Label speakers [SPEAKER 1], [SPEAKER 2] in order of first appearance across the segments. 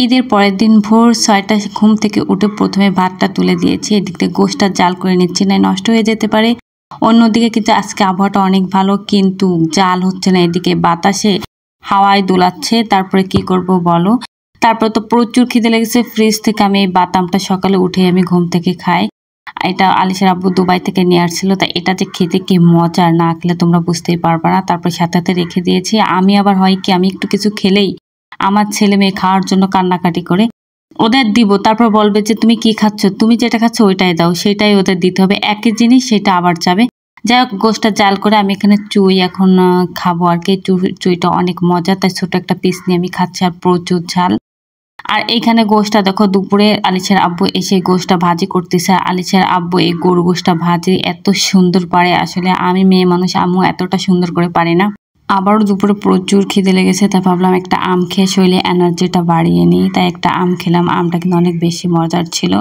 [SPEAKER 1] ঈদের পরের দিন ভোর ৬টা ঘুম থেকে উঠে প্রথমে ভাতটা তুলে দিয়েছি। এদিক থেকে গোশটা জাল করে নিচ্ছি, না নষ্ট হয়ে যেতে পারে। অন্যদিকে কিন্তু আজকে আবহাওয়াটা অনেক ভালো, কিন্তু জাল হচ্ছে না। এদিকে বাতাসে হাওয়ায় দোলাচ্ছে। তারপরে কি করব বলো? তারপর তো প্রচুর খিদে লেগেছে। ফ্রিজ থেকে আমি এই বাদামটা সকালে উঠে আমি ঘুম থেকে খাই। এটা আলিশার আব্বু দুবাই থেকে নিয়ে আসছিল। তাই এটা যে খেতে কি মজা, না খেলে তোমরা বুঝতেই পারবে না। তারপর সাথে সাথে রেখে দিয়েছি। আমি আবার হয় কি, আমি একটু কিছু খেলেই আমার ছেলে মেয়ে খাওয়ার জন্য কান্নাকাটি করে। ওদের দিব, তারপর বলবে যে তুমি কি খাচ্ছ, তুমি যেটা খাচ্ছ ওইটাই দাও, সেটাই ওদের দিতে হবে। একই জিনিস সেটা আবার যাবে। যাই হোক, গোশটা জাল করে আমি এখানে চুই এখন খাবো আর কি। চুইটা অনেক মজা, তাই ছোট একটা পিস নিয়ে আমি খাচ্ছি, আর প্রচুর ঝাল। আর এইখানে গোশটা দেখো, দুপুরে আলিশের আব্বু এসে গোশটা ভাজি করতেছে। আলিশের আব্বু এই গরু গোশটা ভাজি এত সুন্দর পারে, আসলে আমি মেয়ে মানুষ, আম্মু এতটা সুন্দর করে পারে না। আবারও দুপুরে প্রচুর খিদে লেগেছে, তাই ভাবলাম একটা আম খেয়ে শরীরে এনার্জিটা বাড়িয়ে নিই। তাই একটা আম খেলাম। আমটা কিন্তু অনেক বেশি মজার ছিল।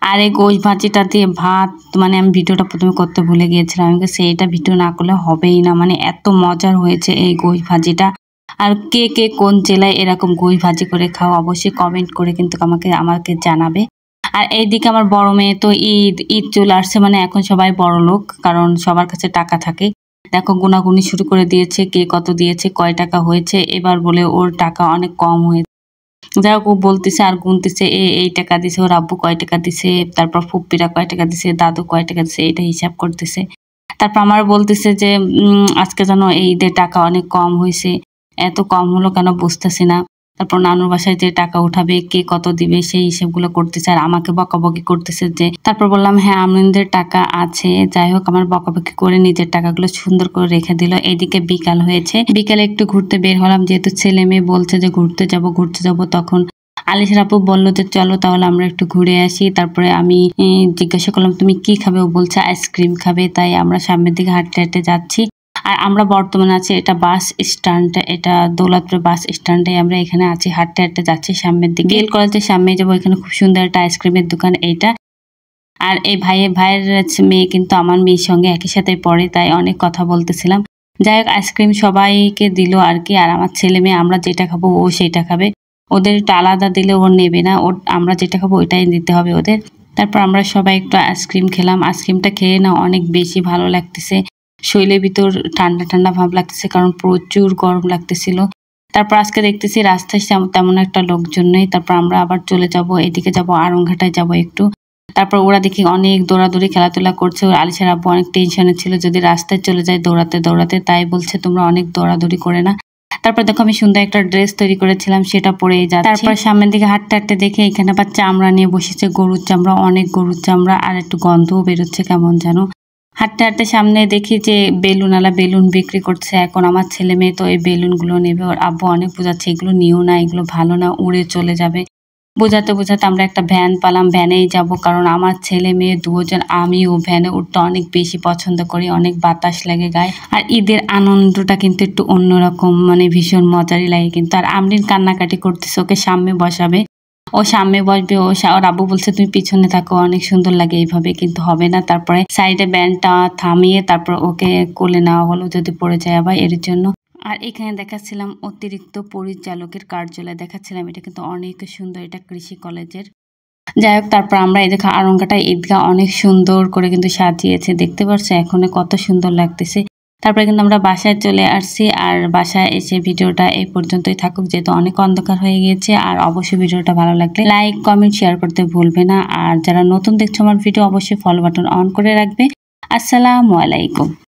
[SPEAKER 1] আর এই গোশ ভাজিটা দিয়ে ভাত, মানে আমি ভিডিওটা প্রথমে করতে ভুলে গিয়েছিলাম। আমি সেইটা ভিডিও না করলে হবেই না, মানে এত মজার হয়েছে এই গোশ ভাজিটা। আর কে কে কোন জেলায় এরকম গোশ ভাজি করে খাও অবশ্যই কমেন্ট করে কিন্তু আমাকে জানাবে। আর এইদিকে আমার বড় মেয়ে তো ঈদ চলে আসছে, মানে এখন সবাই বড় লোক, কারণ সবার কাছে টাকা থাকে। দেখো গুনাগুনি শুরু করে দিয়েছে, কে কত দিয়েছে, কয় টাকা হয়েছে। এবার বলে ওর টাকা অনেক কম হয়েছে। যাই হোক, ও বলতেছে আর গুনতেছে, এই টাকা দিছে, ওর আব্বু কয় টাকা দিছে, তারপর ফুপ্পিরা কয় টাকা দিছে, দাদু কয় টাকা দিছে, এটা হিসাব করতেছে। তারপর আমার বলতেছে যে আজকে যেন এই ঈদের টাকা অনেক কম হয়েছে, এত কম হলো কেন বুঝতেছি না। তারপর নানুর বাসায় যে টাকা উঠাবে, কে কত দিবে, সেই হিসেবগুলো করতেছে, আর আমাকে বকাবকি করতেছে যে। তারপর বললাম হ্যাঁ আমাদের টাকা আছে। যাই হোক, আমার বকাবকি করে নিজের টাকাগুলো সুন্দর করে রেখে দিল। এইদিকে বিকাল হয়েছে, বিকালে একটু ঘুরতে বের হলাম, যেহেতু ছেলে মেয়ে বলছে যে ঘুরতে যাব। তখন আলিশার আপু বললো যে চলো তাহলে আমরা একটু ঘুরে আসি। তারপরে আমি জিজ্ঞাসা করলাম তুমি কি খাবে, ও বলছে আইসক্রিম খাবে। তাই আমরা সামনের দিকে হাঁটতে হাঁটতে যাচ্ছি। আর আমরা বর্তমানে আছি এটা বাস স্ট্যান্ড, এটা দৌলতপুর বাস স্ট্যান্ডে আমরা এখানে আছি, হাঁটতে হাঁটতে যাচ্ছি সামনের দিকে। বিএল কলেজের সামনে যাবো, এখানে খুব সুন্দর একটা আইসক্রিমের দোকান এইটা। আর এই ভাইয়ের মেয়ে কিন্তু আমার মেয়ের সঙ্গে একই সাথে পড়ে, তাই অনেক কথা বলতেছিলাম। যাই হোক, আইসক্রিম সবাইকে দিল আর কি। আর আমার ছেলে মেয়ে আমরা যেটা খাবো ও সেটা খাবে, ওদের একটু আলাদা দিলে ও নেবে না, আমরা যেটা খাবো ওইটাই দিতে হবে ওদের। তারপর আমরা সবাই একটু আইসক্রিম খেলাম। আইসক্রিমটা খেয়ে না অনেক বেশি ভালো লাগতেছে, শরীরের ভিতর ঠান্ডা ঠান্ডা ভাব লাগতেছে, কারণ প্রচুর গরম লাগতেছিল। তারপর আজকে দেখতেছি রাস্তায় তেমন একটা লোকজন নেই। তারপর আমরা আবার চলে যাব, এদিকে যাব, আরংঘাটায় যাব একটু। তারপর ওরা দেখি অনেক দৌড়াদৌড়ি খেলাধুলা করছে। ওর আলিশার আব্বু অনেক টেনশনে ছিল যদি রাস্তায় চলে যায় দৌড়াতে দৌড়াতে, তাই বলছে তোমরা অনেক দৌড়াদৌড়ি করে না। তারপর দেখো আমি সুন্দর একটা ড্রেস তৈরি করেছিলাম, সেটা পরেই যাচ্ছি। তারপর সামনের দিকে হাঁটতে হাঁটতে দেখে এখানে আবার চামড়া নিয়ে বসেছে, গরুর চামড়া, অনেক গরুর চামড়া, আর একটু গন্ধও বেরোচ্ছে কেমন যেন। হাঁটতে হাঁটতে সামনে দেখি যে বেলুনওয়ালা বেলুন বিক্রি করছে। এখন আমার ছেলে মেয়ে তো এই বেলুনগুলো নেবে, ওর আব্বু অনেক বোঝাচ্ছে এগুলো নিও না, এগুলো ভালো না, উড়ে চলে যাবে। বোঝাতে বোঝাতে আমরা একটা ভ্যান পালাম, ভ্যানেই যাব, কারণ আমার ছেলে মেয়ে দুজন, আমিও ভ্যানে উঠতে অনেক বেশি পছন্দ করি, অনেক বাতাস লাগে গায়ে। আর ঈদের আনন্দটা কিন্তু একটু অন্যরকম, মানে ভীষণ মজারই লাগে কিন্তু। আর আমরিন কান্নাকাটি করতেছে, ওকে সামনে বসাবে, ও সামনে বসবে, ওর আব্বু বলছে তুমি পিছনে থাকো, অনেক সুন্দর লাগে এইভাবে, কিন্তু হবে না। তারপরে সাইডে ব্যানটা থামিয়ে তারপর ওকে কোলে নেওয়া হলো, যদি পড়ে যায় আবার, এর জন্য। আর এখানে দেখাচ্ছিলাম অতিরিক্ত পরিচালকের কার্যালয় দেখাচ্ছিলাম, এটা কিন্তু অনেক সুন্দর, এটা কৃষি কলেজের। যাই হোক, তারপর আমরা এই দেখো আরংঘাটা ঈদগাহ অনেক সুন্দর করে কিন্তু সাজিয়েছে, দেখতে পাচ্ছ এখন কত সুন্দর লাগতেছে। তারপরে কিন্তু আমরা বাসায় চলে আসছি। আর বাসায় এসে ভিডিওটা এই পর্যন্তই থাকুক, যেহেতু অনেক অন্ধকার হয়ে গিয়েছে। আর অবশ্যই ভিডিওটা ভালো লাগলে লাইক কমেন্ট শেয়ার করতে ভুলবে না। আর যারা নতুন দেখছো আমার ভিডিও, অবশ্যই ফলো বাটন অন করে রাখবে। আসসালামু আলাইকুম।